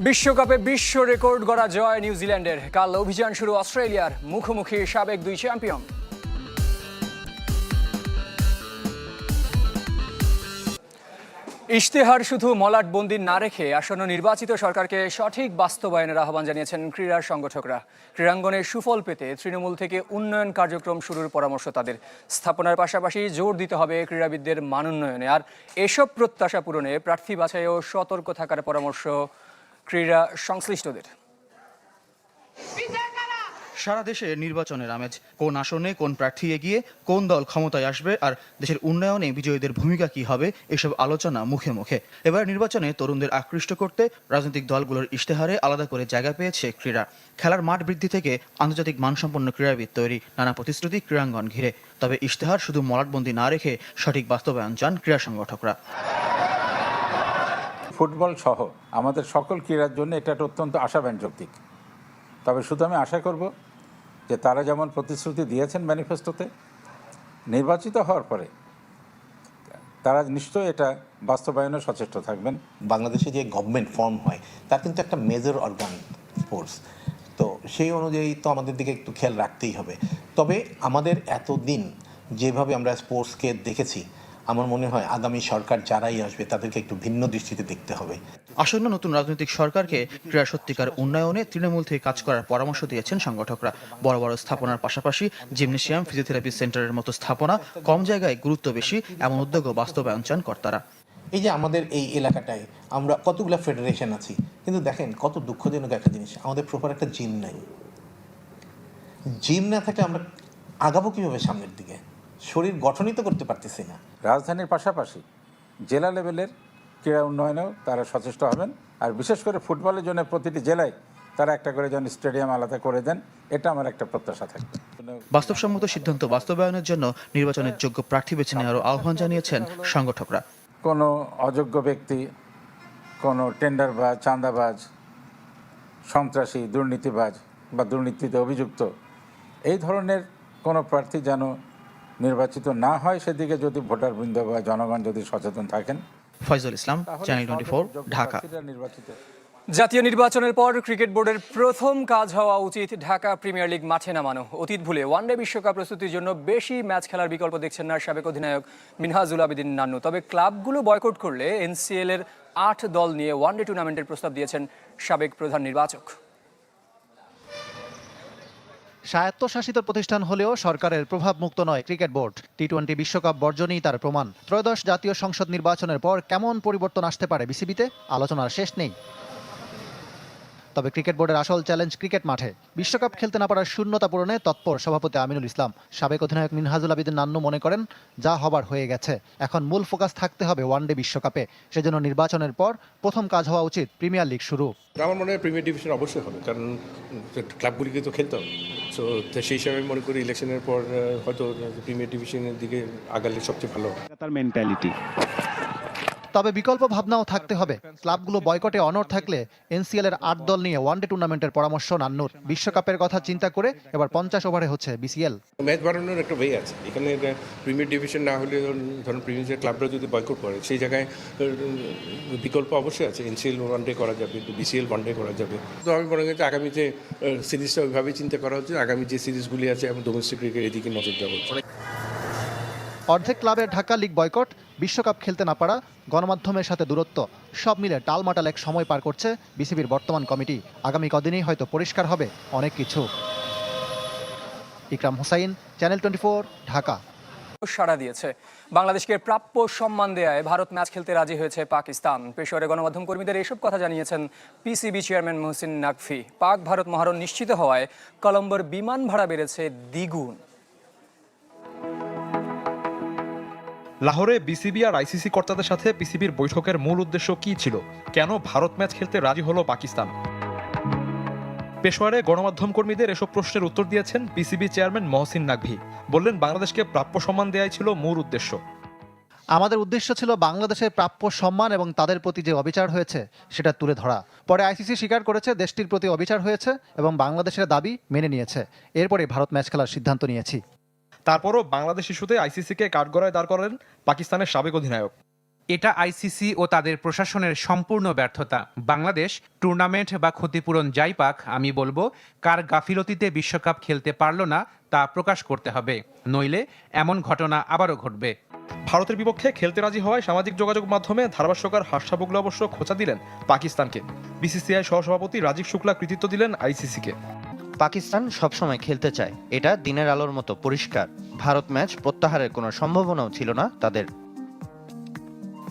বিশ্বকাপে বিশ্ব রেকর্ড গড়া জয় নিউজিল্যান্ডের। কাল অভিযান শুরু অস্ট্রেলিয়ার, মুখোমুখি সাবেক দুই চ্যাম্পিয়ন। ইশতেহার শুধু মলাটবন্দি না রেখে আসন্ন নির্বাচিত সরকারকে সঠিক বাস্তবায়নের আহ্বান জানিয়েছেন ক্রীড়া সংগঠকরা। ক্রীড়াঙ্গনে সুফল পেতে তৃণমূল থেকে উন্নয়ন কার্যক্রম শুরুর পরামর্শ তাদের। স্থাপনার পাশাপাশি জোর দিতে হবে ক্রীড়াবিদদের মানোন্নয়নে, আর এসব প্রত্যাশা পূরণে প্রার্থী বাছাইয়েও সতর্ক থাকার পরামর্শ ক্রীড়া সংশ্লিষ্টদের। সারা দেশে নির্বাচনের আমেজ। কোন আসনে কোন প্রার্থী এগিয়ে, কোন দল ক্ষমতায় আসবে, আর দেশের উন্নয়নে বিজয়ীদের ভূমিকা কি হবে, এসব আলোচনা মুখে মুখে। এবার নির্বাচনে তরুণদের আকৃষ্ট করতে রাজনৈতিক দলগুলোর ইশতেহারে আলাদা করে জায়গা পেয়েছে ক্রীড়া। খেলার মাঠ বৃদ্ধি থেকে আন্তর্জাতিক মানসম্পন্ন ক্রীড়াবিদ তৈরি, নানা প্রতিশ্রুতি ক্রীড়াঙ্গন ঘিরে। তবে ইশতেহার শুধু মলাটবন্দি না রেখে সঠিক বাস্তবায়ন চান ক্রীড়া সংগঠকরা। ফুটবল সহ আমাদের সকল ক্রীড়ার জন্য এটা একটা অত্যন্ত আশাব্যঞ্জক দিক। তবে শুধু আমি আশা করব যে তারা যেমন প্রতিশ্রুতি দিয়েছেন ম্যানিফেস্টোতে, নির্বাচিত হওয়ার পরে তারা নিশ্চয়ই এটা বাস্তবায়নে সচেষ্ট থাকবেন। বাংলাদেশে যে গভর্নমেন্ট ফর্ম হয় তার কিন্তু একটা মেজর অর্গান স্পোর্টস, তো সেই অনুযায়ী তো আমাদের দিকে একটু খেয়াল রাখতেই হবে। তবে আমাদের এতদিন যেভাবে আমরা স্পোর্টসকে দেখেছি, আমার মনে হয় আগামী সরকার যারাই আসবে তাদেরকে একটু ভিন্ন দৃষ্টিতে দেখতে হবে। আসন্ন নতুন রাজনৈতিক সরকারকে ক্রীড়া সত্যিকার উন্নয়নে তৃণমূল থেকে কাজ করার পরামর্শ দিয়েছেন সংগঠকরা। বড় বড় স্থাপনার পাশাপাশি জিমনেশিয়াম, ফিজিওথেরাপি সেন্টারের মতো স্থাপনা, কম জায়গায় গুরুত্ব বেশি, এমন উদ্যোগও বাস্তবায়ন চান কর্তারা। এই যে আমাদের এই এলাকাটায় আমরা কতগুলো ফেডারেশন আছি, কিন্তু দেখেন কত দুঃখজনক একটা জিনিস, আমাদের প্রপার একটা জিম নাই। জিম না থাকলে আমরা আগাবো কীভাবে সামনের দিকে? শরীর গঠনই তো করতে পারতেছি না। রাজধানীর পাশাপাশি জেলা লেভেলের ক্রীড়া উন্নয়নেও তারা সচেষ্ট হবেন, আর বিশেষ করে ফুটবলের জন্য প্রতিটি জেলায় তারা একটা করে যেন স্টেডিয়াম আলাদা করে দেন, এটা আমার একটা প্রত্যাশা থাকবে। বাস্তবসম্মত সিদ্ধান্ত বাস্তবায়নের জন্য নির্বাচনের যোগ্য প্রার্থী বেছে নেওয়ারও আহ্বান জানিয়েছেন সংগঠকরা। কোনো অযোগ্য ব্যক্তি, কোনো টেন্ডারবাজ, চাঁদাবাজ, সন্ত্রাসী, দুর্নীতিবাজ বা দুর্নীতিতে অভিযুক্ত এই ধরনের কোনো প্রার্থী যেন নির্বাচিত না হয়, সেদিকে যদি ভোটারবৃন্দ বা জনগণ যদি সচেতন থাকেন। ফয়জুল ইসলাম, চ্যানেল 24, ঢাকা। জাতীয় নির্বাচনের পর ক্রিকেট বোর্ডের প্রথম কাজ হওয়া উচিত ঢাকা প্রিমিয়ার লিগ মাঠে নামানো। অতীত ভুলে ওয়ানডে বিশ্বকাপ প্রস্তুতির জন্য বেশি ম্যাচ খেলার বিকল্প দেখছেন না সাবেক অধিনায়ক মিনহাজুল আবেদিন নান্নু। তবে ক্লাবগুলো বয়কট করলে এনসিএল এর 8 দল নিয়ে ওয়ানডে টুর্নামেন্টের প্রস্তাব দিয়েছেন সাবেক প্রধান নির্বাচক। স্বায়ত্তশাসিত প্রতিষ্ঠান হলেও সরকারের প্রভাবমুক্ত নয় ক্রিকেট বোর্ড। টি-20 বিশ্বকাপ বর্জনই তার প্রমাণ। ত্রয়োদশ জাতীয় সংসদ নির্বাচনের পর কেমন পরিবর্তন আসতে পারে বিসিবিতে, আলোচনার শেষ নেই। তবে ক্রিকেট বোর্ডের আসল চ্যালেঞ্জ ক্রিকেট মাঠে। বিশ্বকাপ খেলতে না পারার শূন্যতা পূরণে তৎপর সভাপতি আমিনুল ইসলাম। সাবেক অধিনায়ক মিনহাজুল আবেদিন নান্নু মনে করেন, যা হবার হয়ে গেছে, এখন মূল ফোকাস থাকতে হবে ওয়ানডে বিশ্বকাপে। সেজন্য নির্বাচনের পর প্রথম কাজ হওয়া উচিত প্রিমিয়ার লিগ শুরু। আমার মনে হয় প্রিমিয়ার ডিভিশন অবশ্যই হবে, কারণ ক্লাবগুলিকে তো খেলতে হবে। সো সেই হিসাবে মনে করি ইলেকশনের পর হয়তো প্রিমিয়ার ডিভিশনের দিকে আগালে সবচেয়ে ভালো তার মেন্টালিটি। তবে বিকল্প ভাবনাও থাকতে হবে। ক্লাবগুলো বয়কটে অনড় থাকলে এনসিএল এর 8 দল নিয়ে ওয়ানডে টুর্নামেন্টের পরামর্শ নান্নুর। বিশ্বকাপের কথা চিন্তা করে এবার 50 ওভারে হচ্ছে বিসিএল। ম্যাচ বাড়ানোর একটা ওয়ে আছে এখানে। প্রিমিয়ার ডিভিশন না হলে ধরুন প্রিমিয়ার ক্লাবরা যদি বয়কট করে, সেই জায়গায় বিকল্প অবশ্যই আছে। এনসিএল ওয়ানডে করা যাবে, বিসিএল ওয়ানডে করা যাবে। তো আমি মনে করি আগামী যে সিরিজটা ওইভাবেই চিন্তা করা হচ্ছে। আগামী যে সিরিজগুলি আছে এবং ডোমেস্টিক ক্রিকেট, এদিকে নজর দেওয়া হচ্ছে। অর্ধেক ক্লাবের ঢাকা লিগ বয়কট, বিশ্বকাপ খেলতে না পারা, গণমাধ্যমের সাথে দূরত্ব, সব মিলে টালমাটাল এক সময় পার করছে বিসিবির বর্তমান কমিটি। আগামী কদিনেই হয়তো পরিষ্কার হবে অনেক কিছু। ইকরাম হুসাইন, চ্যানেল 24, ঢাকা। সাড়া দিয়েছে। বাংলাদেশকে প্রাপ্য সম্মান দেয়ায় ভারত ম্যাচ খেলতে রাজি হয়েছে পাকিস্তান। পেশোয়ারে গণমাধ্যম কর্মীদের এসব কথা জানিয়েছেন পিসিবি চেয়ারম্যান মহসিন নাকভি। পাক ভারত মহারণ নিশ্চিত হওয়ায় কলম্বোর বিমান ভাড়া বেড়েছে দ্বিগুণ। লাহোরে বিসিবি আর আইসিসি কর্তাদের সাথে পিসিবির বৈঠকের মূল উদ্দেশ্য কী ছিল? কেন ভারত ম্যাচ খেলতে রাজি হলো পাকিস্তান? পেশোয়ারে গণমাধ্যম কর্মীদের এসব প্রশ্নের উত্তর দিয়েছেন পিসিবি চেয়ারম্যান মহসিন নাকভি। বললেন, বাংলাদেশকে প্রাপ্য সম্মান দেয়াই ছিল মূল উদ্দেশ্য। আমাদের উদ্দেশ্য ছিল বাংলাদেশের প্রাপ্য সম্মান এবং তাদের প্রতি যে অবিচার হয়েছে সেটা তুলে ধরা। পরে আইসিসি স্বীকার করেছে দেশটির প্রতি অবিচার হয়েছে এবং বাংলাদেশের দাবি মেনে নিয়েছে। এরপরে ভারত ম্যাচ খেলার সিদ্ধান্ত নিয়েছি। তারপরও বাংলাদেশ ইস্যুতে আইসিসিকে কাঠগড়ায় দাঁড় করালেন পাকিস্তানের সাবেক অধিনায়ক। এটা আইসিসি ও তাদের প্রশাসনের সম্পূর্ণ ব্যর্থতা। বাংলাদেশ টুর্নামেন্ট বা ক্ষতিপূরণ যাই পাক, আমি বলবো কার গাফিলতিতে বিশ্বকাপ খেলতে পারলো না তা প্রকাশ করতে হবে, নইলে এমন ঘটনা আবারও ঘটবে। ভারতের বিপক্ষে খেলতে রাজি হওয়ায় সামাজিক যোগাযোগ মাধ্যমে ধারাভাষ্যকার হার্ষা বুগলা অবশ্য খোঁচা দিলেন পাকিস্তানকে। বিসিসিআই সহসভাপতি রাজীব শুক্লা কৃতিত্ব দিলেন আইসিসিকে। পাকিস্তান সবসময় খেলতে চায়, এটা দিনের আলোর মতো পরিষ্কার। ভারত ম্যাচ প্রত্যাহারের কোনো সম্ভাবনাও ছিল না তাদের।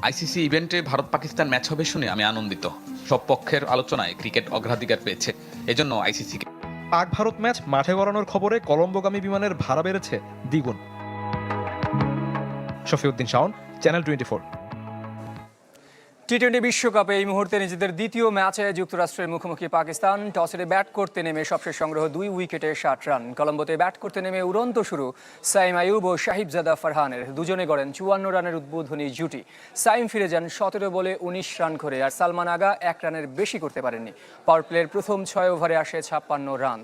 আইসিসি ইভেন্টে ভারত পাকিস্তান ম্যাচ হবে শুনে আমি আনন্দিত। সব পক্ষের আলোচনায় ক্রিকেট অগ্রাধিকার পেয়েছে, এজন্য আইসিসিকে। পাক ভারত ম্যাচ মাঠে গড়ানোর খবরে কলম্বোগামী বিমানের ভাড়া বেড়েছে দ্বিগুণ। শফিউদ্দিন শাওন, চ্যানেল 24। টি-20 বিশ্বকাপে এই মুহূর্তে নিজেদের দ্বিতীয় ম্যাচে যুক্তরাষ্ট্রের মুখোমুখি পাকিস্তান। টসে ব্যাট করতে নেমে সবশেষ সংগ্রহ 2 উইকেটে 60 রান। কলম্বোতে ব্যাট করতে নেমে উড়ন্ত শুরু সাইম আইয়ুব ও সাহিবজাদা ফারহানের। দুজনে গড়েন 54 রানের উদ্বোধনী জুটি। সাইম ফিরে যান 17 বলে 19 রান করে, আর সালমান আগা 1 রানের বেশি করতে পারেননি। পাওয়ার প্লের প্রথম 6 ওভারে আসে 56 রান।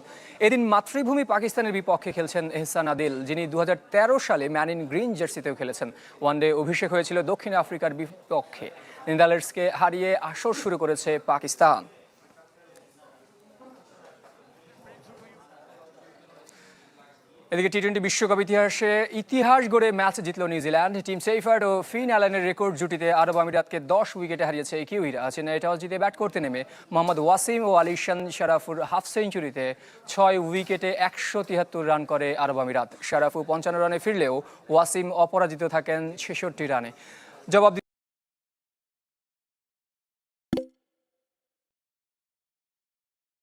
এদিন মাতৃভূমি পাকিস্তানের বিপক্ষে খেলছেন এহসান আদিল, যিনি 2013 সালে ম্যান ইন গ্রিন জার্সিতেও খেলেছেন। ওয়ানডে অভিষেক হয়েছিল দক্ষিণ আফ্রিকার বিপক্ষে। নেদারল্যান্ডসকে হারিয়ে আসর শুরু করেছে পাকিস্তান। এদিকে টি-20 বিশ্বকাপ ইতিহাস গড়ে ম্যাচ জিতল নিউজিল্যান্ড। টিম সেইফার্ড ও ফিন অ্যালেনের রেকর্ড জুটিতে আরব আমিরাতকে 10 উইকেটে হারিয়েছে কিউইরা। চেন্নাই টস জিতে ব্যাট করতে নেমে মোহাম্মদ ওয়াসিম ও আলিশান শারাফুর হাফ সেঞ্চুরিতে 6 উইকেটে 173 রান করে আরব আমিরাত। শারাফু 55 রানে ফিরলেও ওয়াসিম অপরাজিত থাকেন 66 রানে। জবাব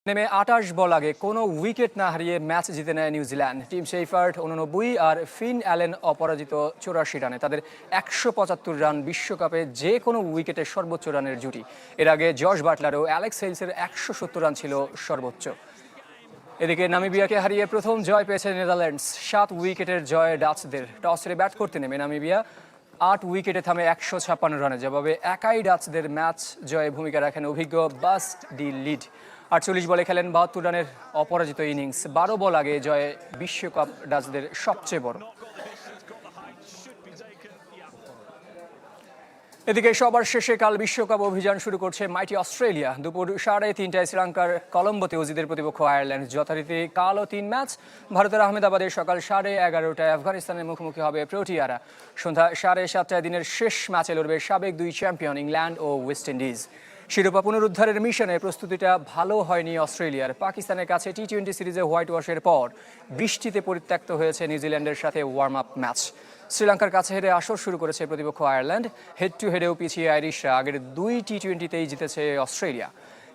নেমে 28 বল আগে কোনো উইকেট না হারিয়ে ম্যাচ জিতে নেয় নিউজিল্যান্ড। টিম সেইফার্ড 89 আর ফিন অ্যালেন অপরাজিত 84 রানে। তাদের 175 রান বিশ্বকাপে যে কোনো উইকেটে সর্বোচ্চ রানের জুটি। এর আগে জশ বাটলার ও অ্যালেক্স হেলসের 170 রান ছিল সর্বোচ্চ। এদিকে নামিবিয়াকে হারিয়ে প্রথম জয় পেয়েছে নেদারল্যান্ডস। 7 উইকেটের জয় ডাচদের। টস হেরে ব্যাট করতে নেমে নামিবিয়া 8 উইকেটে থামে 156 রানে। জবাবে একাই ডাচদের ম্যাচ জয়ে ভূমিকা রাখেন অভিজ্ঞ বাস ডি লিড। 48 বলে খেলেন 72 রানের অপরাজিত ইনিংস। 12 বল আগে জয়ে বিশ্বকাপ ডাচদের সবচেয়ে বড়। এদিকে সবার শেষে কাল বিশ্বকাপ অভিযান শুরু করছে মাইটি অস্ট্রেলিয়া। দুপুর 3:30টায় শ্রীলঙ্কার কলম্বোতে অজিদের প্রতিপক্ষ আয়ারল্যান্ড। যথারীতি কাল ও 3 ম্যাচ। ভারতের আহমেদাবাদে সকাল 11:30টায় আফগানিস্তানের মুখোমুখি হবে প্রোটিয়ারা। সন্ধ্যা 7:30টায় দিনের শেষ ম্যাচে লড়বে সাবেক 2 চ্যাম্পিয়ন ইংল্যান্ড ও ওয়েস্ট ইন্ডিজ। শিরোপা পুনরুদ্ধারের মিশনে প্রস্তুতিটা ভালো হয়নি অস্ট্রেলিয়ার। পাকিস্তানের কাছে টি-20 সিরিজে হোয়াইট ওয়াশের পর বৃষ্টিতে পরিত্যক্ত হয়েছে নিউজিল্যান্ডের সাথে ওয়ার্ম আপ ম্যাচ। শ্রীলঙ্কার কাছে হেরে আসর শুরু করেছে প্রতিপক্ষ আয়ারল্যান্ড। হেড টু হেডেও পিছিয়ে আইরিশরা। আগের 2 টি-20তেই জিতেছে অস্ট্রেলিয়া।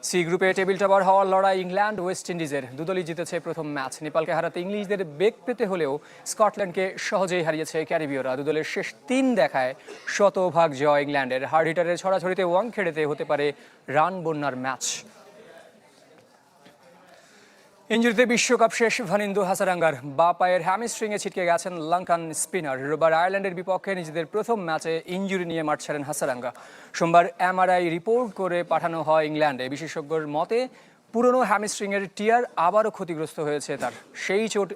সি গ্রুপে টেবিল টপার হওয়ার লড়াই ইংল্যান্ড ওয়েস্ট ইন্ডিজের। দুদলই জিতেছে প্রথম ম্যাচ। নেপালকে হারাতে ইংলিশদের বেগ পেতে হলেও স্কটল্যান্ডকে সহজেই হারিয়েছে ক্যারিবীয়রা। দুদলের শেষ 3 দেখায় শতভাগ জয় ইংল্যান্ডের। হার্ড হিটারের ছড়াছড়িতে ওয়াংখেড়েতে হতে পারে রান বন্যার ম্যাচ। ইঞ্জুরিতে বিশ্বকাপ শেষ ভানিন্দু হাসারাঙ্গার। বা পায়ের হ্যামস্ট্রিংয়ে ছিটকে গেছেন লঙ্কান স্পিনার। রোববার আয়ারল্যান্ডের বিপক্ষে নিজেদের প্রথম ম্যাচে ইঞ্জুরি নিয়ে মাঠ ছাড়েন হাসারাঙ্গা। সোমবার এমআরআই রিপোর্ট করে পাঠানো হয় ইংল্যান্ডে। বিশেষজ্ঞর মতে পুরনো হ্যামস্ট্রিংয়ের টিয়ার আবারও ক্ষতিগ্রস্ত হয়েছে তার। সেই চোট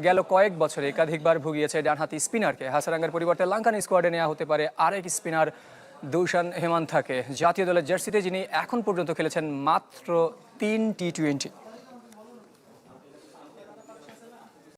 গেল কয়েক বছরে একাধিকবার ভুগিয়েছে ডানহাতি স্পিনারকে। হাসারাঙ্গার পরিবর্তে লঙ্কান স্কোয়াডে নেওয়া হতে পারে আরেক স্পিনার দুশান হেমান্থাকে। জাতীয় দলের জার্সিতে যিনি এখন পর্যন্ত খেলেছেন মাত্র 3 টি-20।